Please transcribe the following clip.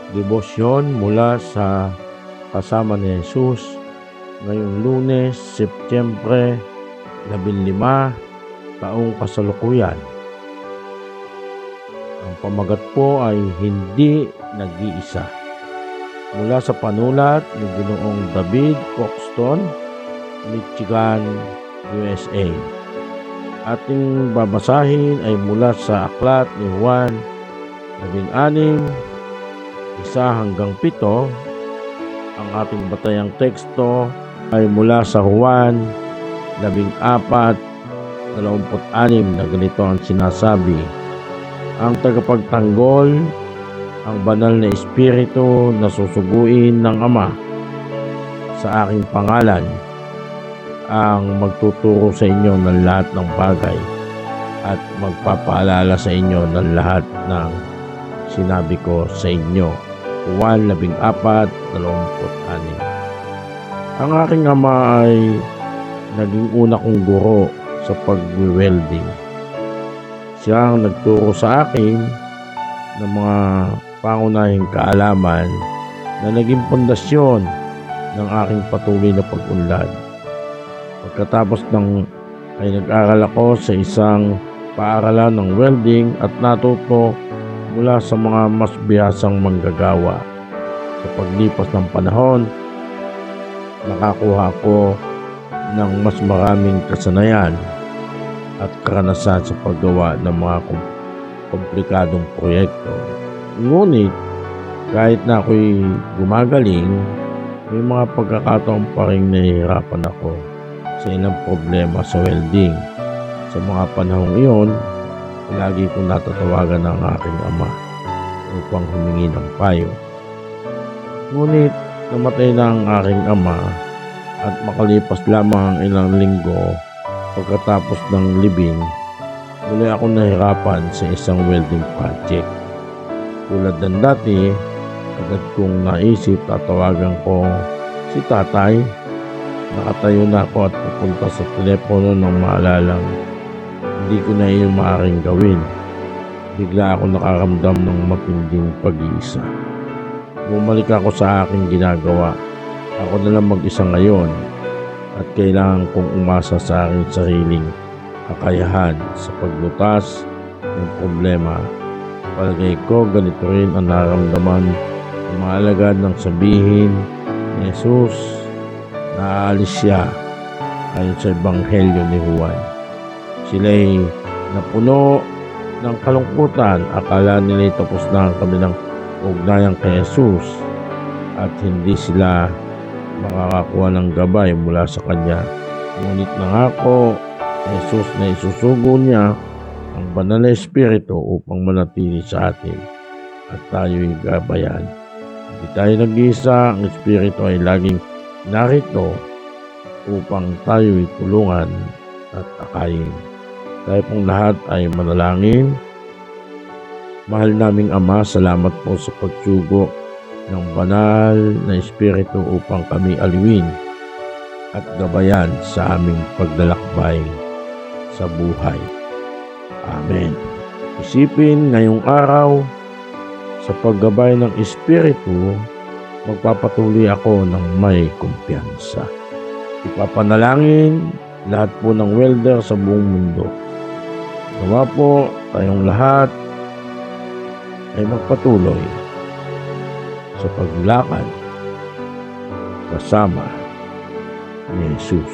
Debosyon mula sa Kasama ni Jesus ngayong Lunes, Setyembre 15, taong kasalukuyan. Ang pamagat po ay Hindi Nag-iisa. Mula sa panulat ni Ginoong David Coxton, Michigan, USA. Ating babasahin ay mula sa aklat ni Juan 16, 1-7. Ang ating batayang teksto ay mula sa Juan 14:26 na ganito ang sinasabi: ang tagapagtanggol, ang banal na Espiritu na susuguin ng Ama sa aking pangalan, ang magtuturo sa inyo ng lahat ng bagay at magpapaalala sa inyo ng lahat ng sinabi ko sa inyo. Juan 14:26. Ang aking ama ay naging una kong guro sa pag-welding. Siya ang nagturo sa akin ng mga pangunahing kaalaman na naging pundasyon ng aking patuloy na pag-unlad. Pagkatapos ay nag-aral ako sa isang paaralan ng welding at natuto mula sa mga mas bihasang manggagawa. Sa paglipas ng panahon, nakakuha ako ng mas maraming kasanayan at karanasan sa paggawa ng mga komplikadong proyekto. Ngunit kahit na ako'y gumagaling, may mga pagkakataon pa rin nahihirapan ako sa ilang problema sa welding. Sa mga panahong iyon, lagi kong natatawagan ng aking ama upang humingi ng payo. Ngunit namatay na ang aking ama at makalipas lamang ang ilang linggo pagkatapos ng libing, muli ako nahirapan sa isang welding project. Tulad ng dati, agad kong naisip tatawagan ko si tatay. Nakatayo na ako at pupunta sa telepono nang maalalang hindi ko na iyon maaaring gawin. Bigla ako nakaramdam ng matinding pag-iisa. Bumalik ako sa aking ginagawa. Ako na lang mag-isa ngayon at kailangan kong umasa sa aking sariling kakayahan sa paglutas ng problema. Palagay ko ganito rin ang nararamdaman ng mga alagad ng sabihin ni Jesus na aalis siya ayon sa Ebanghelyo ni Juan. Sila'y napuno ng kalungkutan. Akala nila'y tapos na ang kanilang ugnayan kay Jesus at hindi sila makakakuha ng gabay mula sa Kanya. Ngunit nangako ni Jesus na isusugo niya ang banal na Espiritu upang manatili sa atin at tayo'y gabayan. Hindi tayo nag-iisa. Ang Espiritu ay laging narito upang tayo'y tulungan at akayin. Tayo pong lahat ay manalangin. Mahal naming Ama, salamat po sa pagsugo ng banal na Espiritu upang kami aliwin at gabayan sa aming paglalakbay sa buhay. Amen. Isipin ngayong araw, sa paggabay ng Espiritu, magpapatuloy ako ng may kumpiyansa. Ipapanalangin lahat po ng welder sa buong mundo. Nawa po tayong lahat ay magpatuloy sa paglakad kasama ni Jesus.